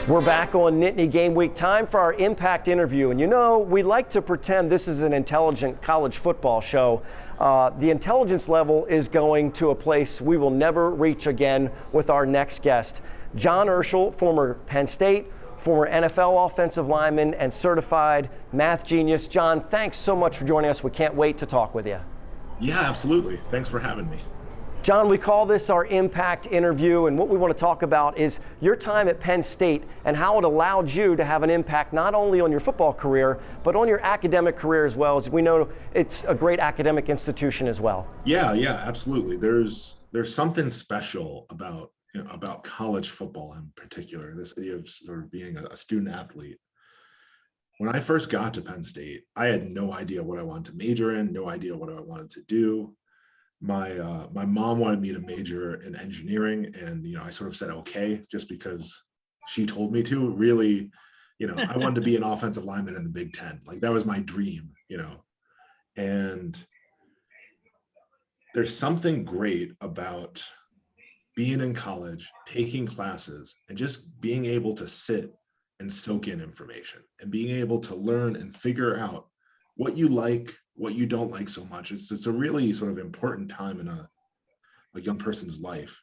We're back on Nittany Game Week. Time for our impact interview. And you know, we like to pretend this is an intelligent college football show. The intelligence level is going to a place we will never reach again with our next guest. John Urschel, former Penn State, former NFL offensive lineman, and certified math genius. John, thanks so much for joining us. We can't wait to talk with you. Yeah, absolutely. Thanks for having me. John, we call this our impact interview, and what we want to talk about is your time at Penn State and how it allowed you to have an impact not only on your football career, but on your academic career as well, as we know it's a great academic institution as well. Yeah, absolutely. There's something special about college football in particular, this idea of sort of being a student athlete. When I first got to Penn State, I had no idea what I wanted to major in, no idea what I wanted to do. My mom wanted me to major in engineering, and I sort of said okay just because she told me to. Really, I wanted to be an offensive lineman in the Big Ten. Like, that was my dream, And there's something great about being in college, taking classes, and just being able to sit and soak in information and being able to learn and figure out what you like, what you don't like so much. It's a really sort of important time in a young person's life.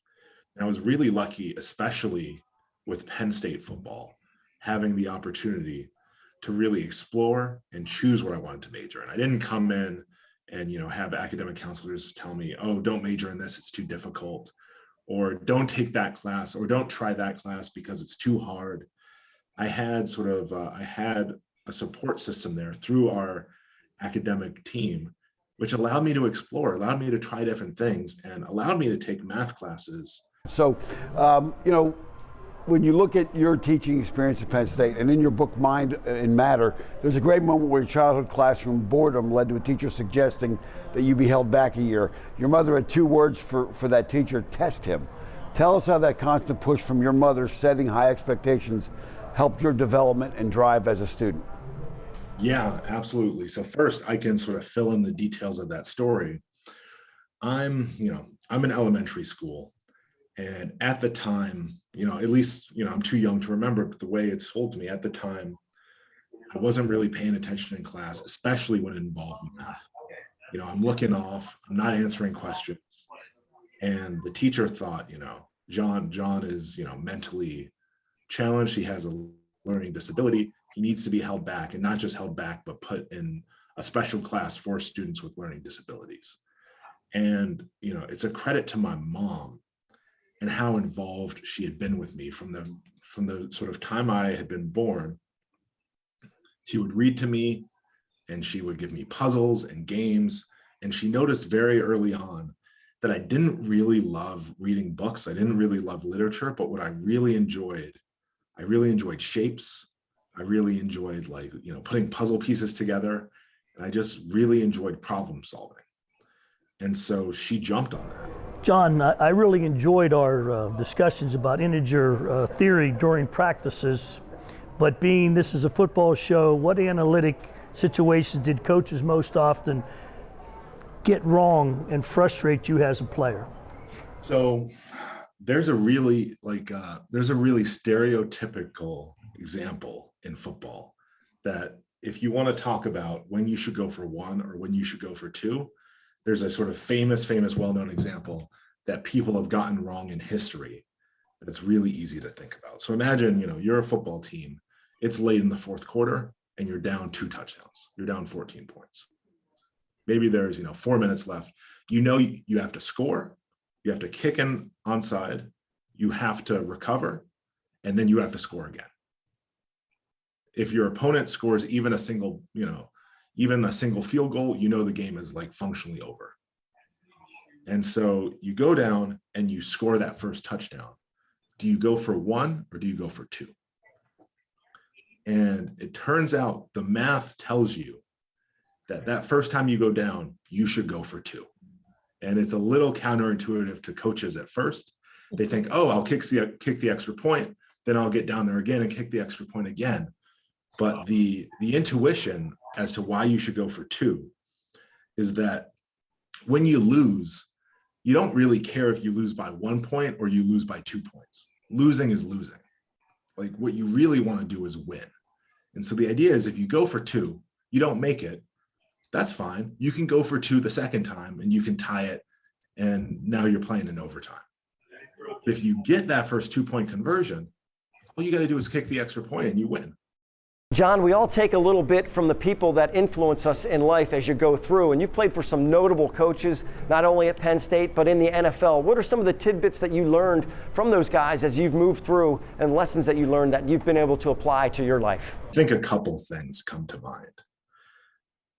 And I was really lucky, especially with Penn State football, having the opportunity to really explore and choose what I wanted to major in. I didn't come in and have academic counselors tell me, oh, don't major in this, it's too difficult, or don't take that class, or don't try that class because it's too hard. I had a support system there through our academic team, which allowed me to explore, allowed me to try different things, and allowed me to take math classes. So, when you look at your teaching experience at Penn State, and in your book, Mind and Matter, there's a great moment where your childhood classroom boredom led to a teacher suggesting that you be held back a year. Your mother had two words for that teacher: test him. Tell us how that constant push from your mother setting high expectations helped your development and drive as a student. Yeah, absolutely. So first, I can sort of fill in the details of that story. I'm in elementary school, and at the time, at least, I'm too young to remember, but the way it's told to me at the time, I wasn't really paying attention in class, especially when it involved math. I'm looking off, I'm not answering questions. And the teacher thought, John is, mentally challenged. He has a learning disability. He needs to be held back, and not just held back, but put in a special class for students with learning disabilities. And, it's a credit to my mom and how involved she had been with me from the sort of time I had been born. She would read to me, and she would give me puzzles and games. And she noticed very early on that I didn't really love reading books. I didn't really love literature, but what I really enjoyed shapes. I really enjoyed putting puzzle pieces together, and I just really enjoyed problem solving. And so she jumped on that. John, I really enjoyed our discussions about integer theory during practices, but being this is a football show, what analytic situations did coaches most often get wrong and frustrate you as a player? So there's a really stereotypical example in football that if you want to talk about when you should go for one or when you should go for two, there's a sort of famous, well-known example that people have gotten wrong in history that it's really easy to think about. So imagine, you're a football team, it's late in the fourth quarter, and you're down 2 touchdowns. You're down 14 points. Maybe there's, 4 minutes left. You have to score, you have to kick in onside, you have to recover, and then you have to score again. If your opponent scores even a single field goal, the game is functionally over. And so you go down and you score that first touchdown. Do you go for 1 or do you go for 2? And it turns out the math tells you that first time you go down, you should go for 2. And it's a little counterintuitive to coaches at first. They think, oh, I'll kick the extra point, then I'll get down there again and kick the extra point again. But the intuition as to why you should go for 2 is that when you lose, you don't really care if you lose by 1 point or you lose by 2 points. Losing is losing. Like, what you really want to do is win. And so the idea is, if you go for 2, you don't make it, that's fine. You can go for 2 the second time and you can tie it, and now you're playing in overtime. But if you get that first 2-point conversion, all you got to do is kick the extra point and you win. John, we all take a little bit from the people that influence us in life as you go through, and you've played for some notable coaches, not only at Penn State, but in the NFL. What are some of the tidbits that you learned from those guys as you've moved through, and lessons that you learned that you've been able to apply to your life? I think a couple things come to mind.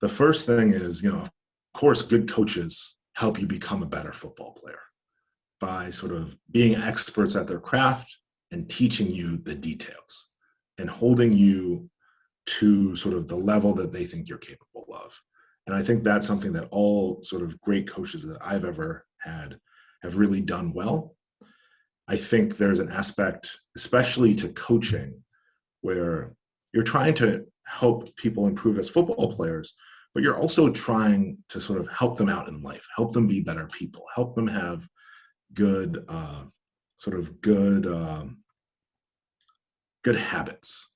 The first thing is, of course, good coaches help you become a better football player by sort of being experts at their craft and teaching you the details and holding you to sort of the level that they think you're capable of. And I think that's something that all sort of great coaches that I've ever had have really done well. I think there's an aspect, especially to coaching, where you're trying to help people improve as football players, but you're also trying to sort of help them out in life, help them be better people, help them have good habits,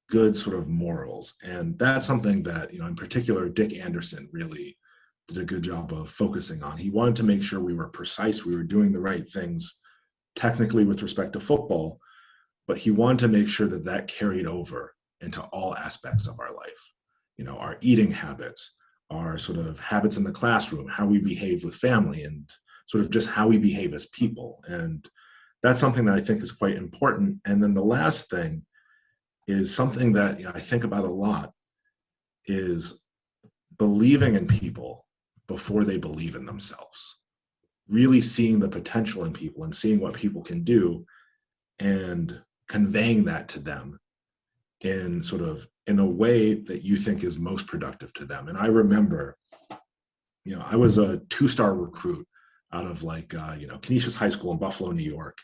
good sort of morals. And that's something that, in particular, Dick Anderson really did a good job of focusing on. He wanted to make sure we were precise, we were doing the right things technically with respect to football, but he wanted to make sure that that carried over into all aspects of our life. Our eating habits, our sort of habits in the classroom, how we behave with family, and sort of just how we behave as people. And that's something that I think is quite important. And then the last thing is something that I think about a lot, is believing in people before they believe in themselves. Really seeing the potential in people and seeing what people can do and conveying that to them in a way that you think is most productive to them. And I remember, I was a 2-star recruit out of Canisius High School in Buffalo, New York.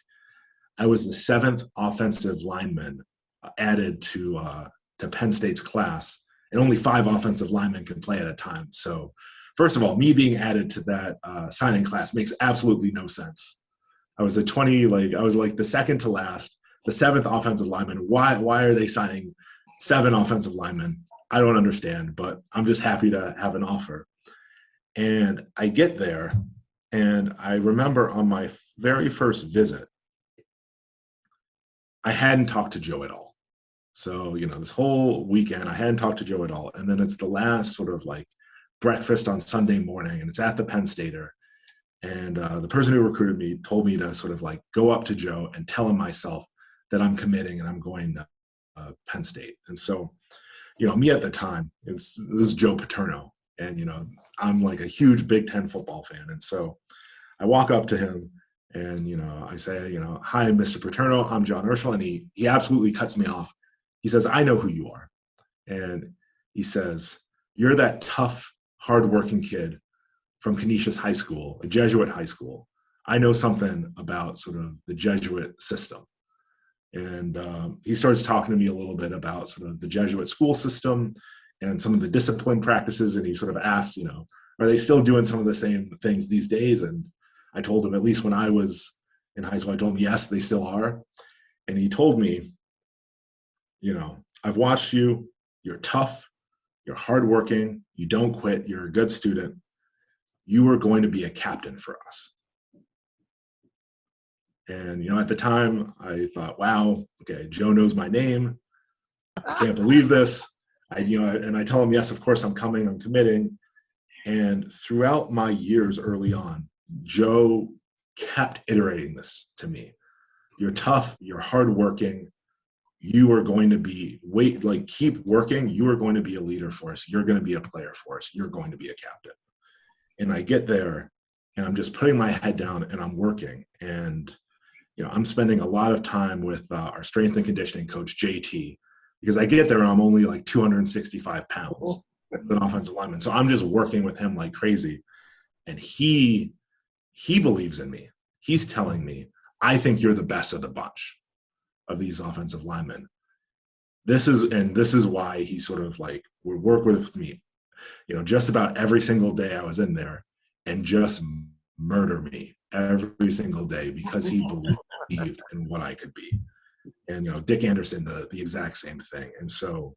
I was the 7th offensive lineman added to Penn State's class, and only 5 offensive linemen can play at a time. So first of all, me being added to that signing class makes absolutely no sense. I was the second to last, the 7th offensive lineman. Why are they signing 7 offensive linemen? I don't understand, but I'm just happy to have an offer. And I get there, and I remember on my very first visit, I hadn't talked to Joe at all. So, this whole weekend, I hadn't talked to Joe at all. And then it's the last sort of breakfast on Sunday morning, and it's at the Penn Stater. And the person who recruited me told me to sort of go up to Joe and tell him myself that I'm committing and I'm going to Penn State. And so, me at the time, this is Joe Paterno, and, I'm a huge Big Ten football fan. And so I walk up to him and, I say, "Hi, Mr. Paterno, I'm John Urschel." And he absolutely cuts me off. He says, "I know who you are." And he says, "You're that tough, hardworking kid from Canisius High School, a Jesuit high school. I know something about sort of the Jesuit system." And he starts talking to me a little bit about sort of the Jesuit school system and some of the discipline practices. And he sort of asked, are they still doing some of the same things these days? And I told him, at least when I was in high school, I told him, yes, they still are. And he told me, "I've watched you. You're tough. You're hardworking. You don't quit. You're a good student. You are going to be a captain for us." And, at the time I thought, wow, okay, Joe knows my name. I can't believe this. And I tell him, yes, of course I'm coming, I'm committing. And throughout my years early on, Joe kept iterating this to me. "You're tough, you're hardworking. You are going to be, keep working. You are going to be a leader for us. You're going to be a player for us. You're going to be a captain." And I get there and I'm just putting my head down and I'm working. And, I'm spending a lot of time with our strength and conditioning coach, JT, because I get there and I'm only 265 pounds as an offensive lineman. So I'm just working with him like crazy. And he believes in me. He's telling me, "I think you're the best of the bunch of these offensive linemen. This is why he sort of would work with me, just about every single day I was in there and just murder me every single day because he believed in what I could be. And, Dick Anderson, the exact same thing. And so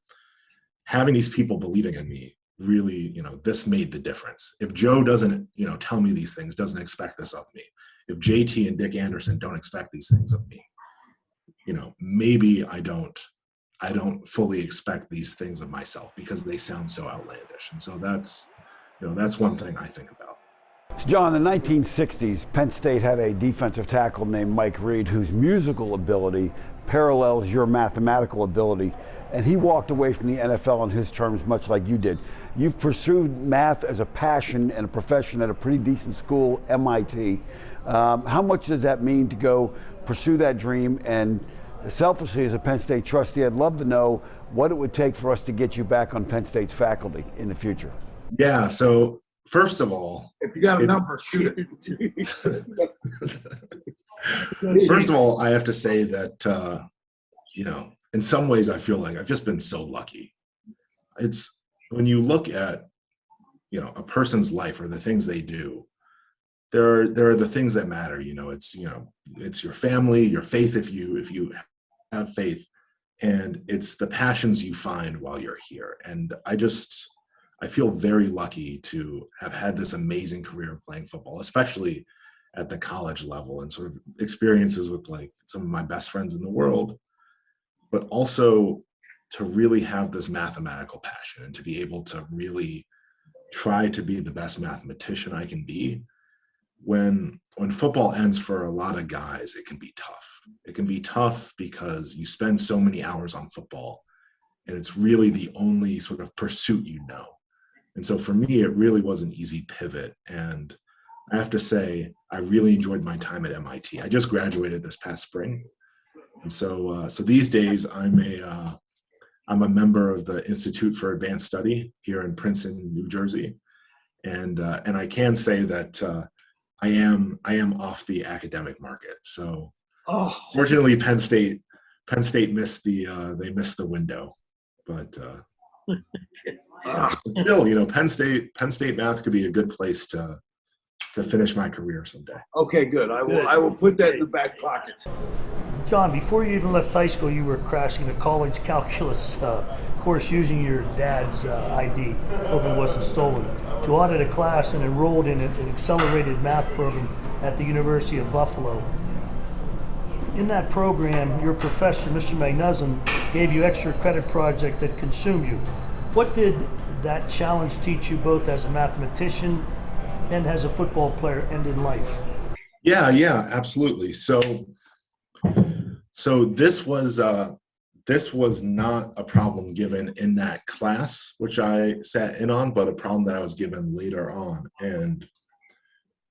having these people believing in me really, this made the difference. If Joe doesn't, tell me these things, doesn't expect this of me, if JT and Dick Anderson don't expect these things of me, maybe I don't fully expect these things of myself because they sound so outlandish. And so that's one thing I think about. So John, in the 1960s, Penn State had a defensive tackle named Mike Reed whose musical ability parallels your mathematical ability, and he walked away from the NFL on his terms much like you did. You've pursued math as a passion and a profession at a pretty decent school, MIT. How much does that mean to go pursue that dream? And selfishly, as a Penn State trustee, I'd love to know what it would take for us to get you back on Penn State's faculty in the future. Yeah, so first of all, if you got a number, shoot it. First of all, I have to say that, in some ways I feel like I've just been so lucky. It's when you look at, a person's life or the things they do, there are the things that matter. It's your family, your faith, if you have faith, and it's the passions you find while you're here. And I feel very lucky to have had this amazing career playing football, especially at the college level, and sort of experiences with like some of my best friends in the world, but also to really have this mathematical passion and to be able to really try to be the best mathematician I can be. When football ends for a lot of guys, it can be tough. It can be tough because you spend so many hours on football and it's really the only sort of pursuit And so for me, it really was an easy pivot. And I have to say, I really enjoyed my time at MIT. I just graduated this past spring. And so these days I'm a member of the Institute for Advanced Study here in Princeton, New Jersey. And I can say that I am off the academic market. So fortunately, Penn State missed the window, but still, Penn State math could be a good place to finish my career someday. Okay, good. I will put that in the back pocket. John, before you even left high school, you were crashing a college calculus course using your dad's ID. Hope it wasn't stolen. To audit a class and enrolled in an accelerated math program at the University of Buffalo. In that program, your professor, Mr. Magnusson, gave you extra credit project that consumed you. What did that challenge teach you both as a mathematician and as a football player and in life? Yeah, absolutely. So this was not a problem given in that class, which I sat in on, but a problem that I was given later on. And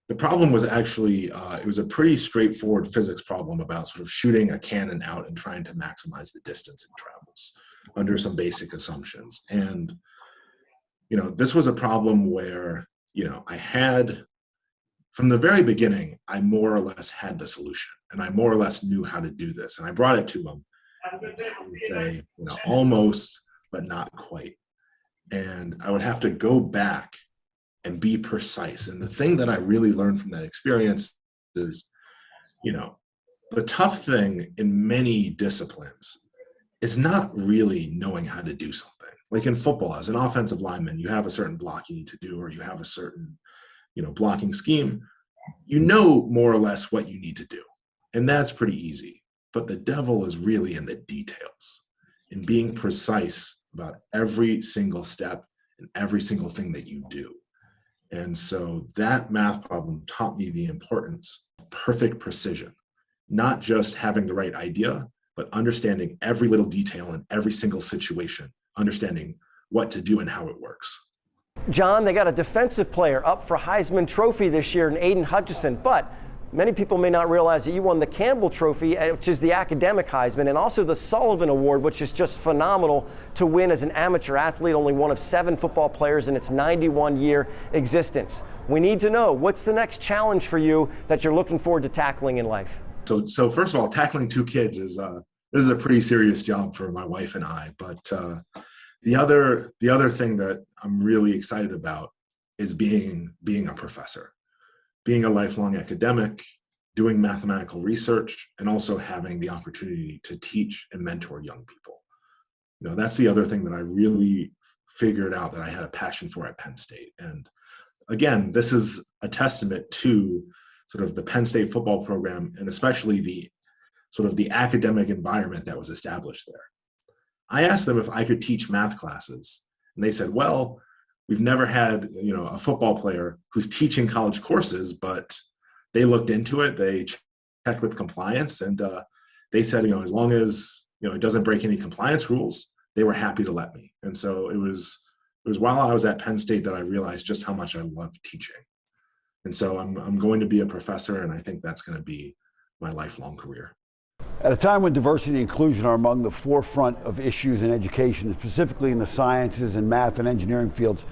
the problem was actually, it was a pretty straightforward physics problem about sort of shooting a cannon out and trying to maximize the distance it travels under some basic assumptions. And, this was a problem where, I had, from the very beginning, I more or less had the solution and I more or less knew how to do this. And I brought it to him and would say, almost, but not quite. And I would have to go back and be precise. And the thing that I really learned from that experience is, the tough thing in many disciplines is not really knowing how to do something. Like in football, as an offensive lineman, you have a certain block you need to do, or you have a certain, blocking scheme. More or less what you need to do. And that's pretty easy. But the devil is really in the details, in being precise about every single step and every single thing that you do. And so that math problem taught me the importance of perfect precision, not just having the right idea, but understanding every little detail in every single situation, understanding what to do and how it works. John, they got a defensive player up for Heisman Trophy this year in Aiden Hutchinson, but many people may not realize that you won the Campbell Trophy, which is the academic Heisman, and also the Sullivan Award, which is just phenomenal to win as an amateur athlete, only one of 7 football players in its 91-year existence. We need to know, what's the next challenge for you that you're looking forward to tackling in life? So first of all, tackling 2 kids is a pretty serious job for my wife and I, but the other thing that I'm really excited about is being a professor. being a lifelong academic, doing mathematical research, and also having the opportunity to teach and mentor young people. You know, that's the other thing that I really figured out that I had a passion for at Penn State. And again, this is a testament to sort of the Penn State football program, and especially the sort of the academic environment that was established there. I asked them if I could teach math classes, and they said, well, we've never had, you know, a football player who's teaching college courses, but they looked into it, they checked with compliance, and they said, you know, as long as, you know, it doesn't break any compliance rules, they were happy to let me. And so it was while I was at Penn State that I realized just how much I loved teaching. And so I'm going to be a professor, and I think that's going to be my lifelong career. At a time when diversity and inclusion are among the forefront of issues in education, specifically in the sciences and math and engineering fields,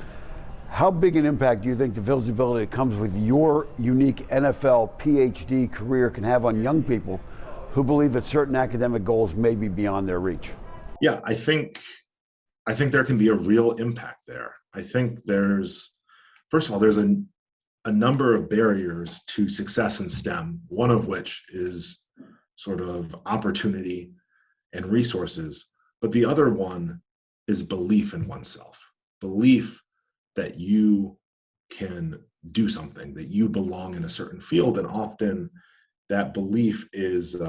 how big an impact do you think the visibility that comes with your unique NFL PhD career can have on young people who believe that certain academic goals may be beyond their reach? Yeah, I think there can be a real impact there. I think first of all, there's a number of barriers to success in STEM, one of which is sort of opportunity and resources. But the other one is belief in oneself, belief that you can do something, that you belong in a certain field. And often that belief is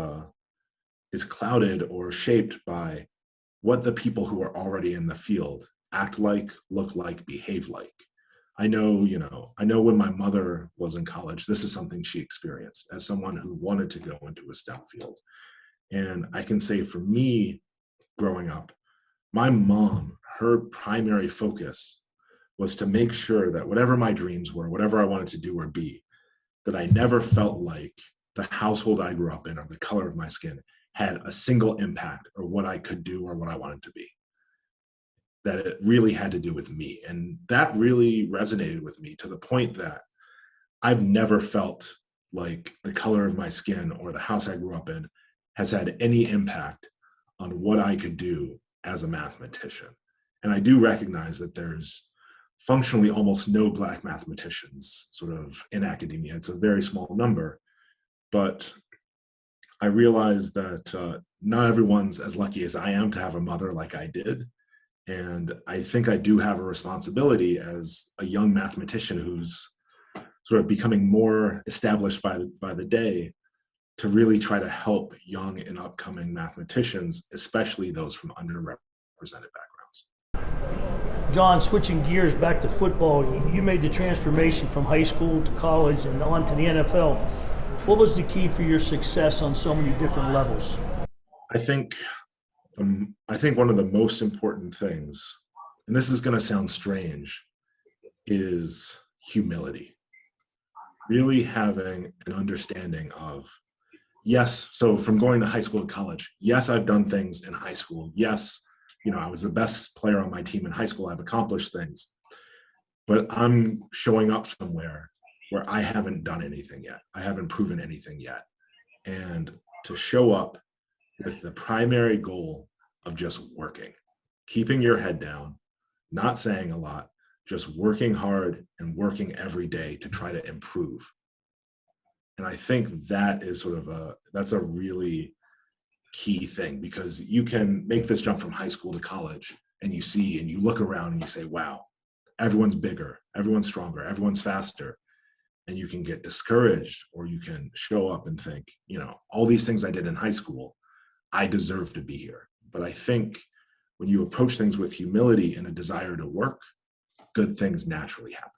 clouded or shaped by what the people who are already in the field act like, look like, behave like. I know when my mother was in college, this is something she experienced as someone who wanted to go into a STEM field. And I can say for me, growing up, my mom, her primary focus was to make sure that whatever my dreams were, whatever I wanted to do or be, that I never felt like the household I grew up in or the color of my skin had a single impact or what I could do or what I wanted to be. That it really had to do with me. And that really resonated with me to the point that I've never felt like the color of my skin or the house I grew up in has had any impact on what I could do as a mathematician. And I do recognize that there's functionally almost no Black mathematicians sort of in academia. It's a very small number, but I realize that not everyone's as lucky as I am to have a mother like I did. And I think I do have a responsibility as a young mathematician who's sort of becoming more established by the day to really try to help young and upcoming mathematicians, especially those from underrepresented backgrounds. John, switching gears back to football, you made the transformation from high school to college and on to the NFL. What was the key for your success on so many different levels? I think one of the most important things, and this is going to sound strange, is humility. Really having an understanding of, yes, so from going to high school to college, yes, I've done things in high school. Yes, I was the best player on my team in high school. I've accomplished things. But I'm showing up somewhere where I haven't done anything yet. I haven't proven anything yet. And to show up with the primary goal of just working, keeping your head down, not saying a lot, just working hard and working every day to try to improve. And I think that is that's a really key thing, because you can make this jump from high school to college and you look around and you say, wow, everyone's bigger, everyone's stronger, everyone's faster. And you can get discouraged, or you can show up and think, all these things I did in high school, I deserve to be here. But I think when you approach things with humility and a desire to work, good things naturally happen.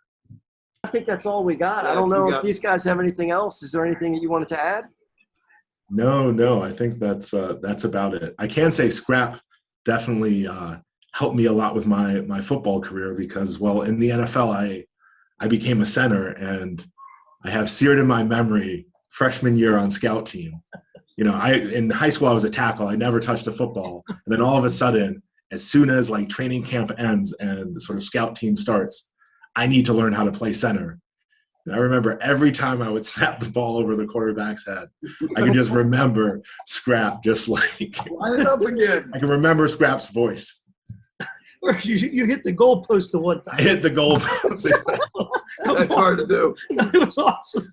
I think that's all we got. I don't know if these guys have anything else. Is there anything that you wanted to add? No, I think that's about it. I can say scrap definitely helped me a lot with my football career, because, well, in the NFL, I became a center, and I have seared in my memory freshman year on scout team. In high school, I was a tackle. I never touched a football. And then all of a sudden, as soon as training camp ends and the sort of scout team starts, I need to learn how to play center. And I remember every time I would snap the ball over the quarterback's head, I could just remember Scrap, just like line it up again. I can remember Scrap's voice. Or you hit the goalpost the one time. I hit the goalpost. That's hard to do. It was awesome.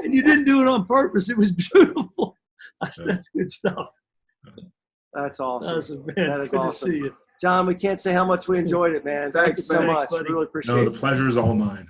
And you didn't do it on purpose. It was beautiful. That's good stuff. That's awesome. Awesome, man. That is Good awesome. to see you. John, we can't say how much we enjoyed it, man. Thank you Thanks, so man. much. Thanks, buddy. Really appreciate No, it. the pleasure is all mine.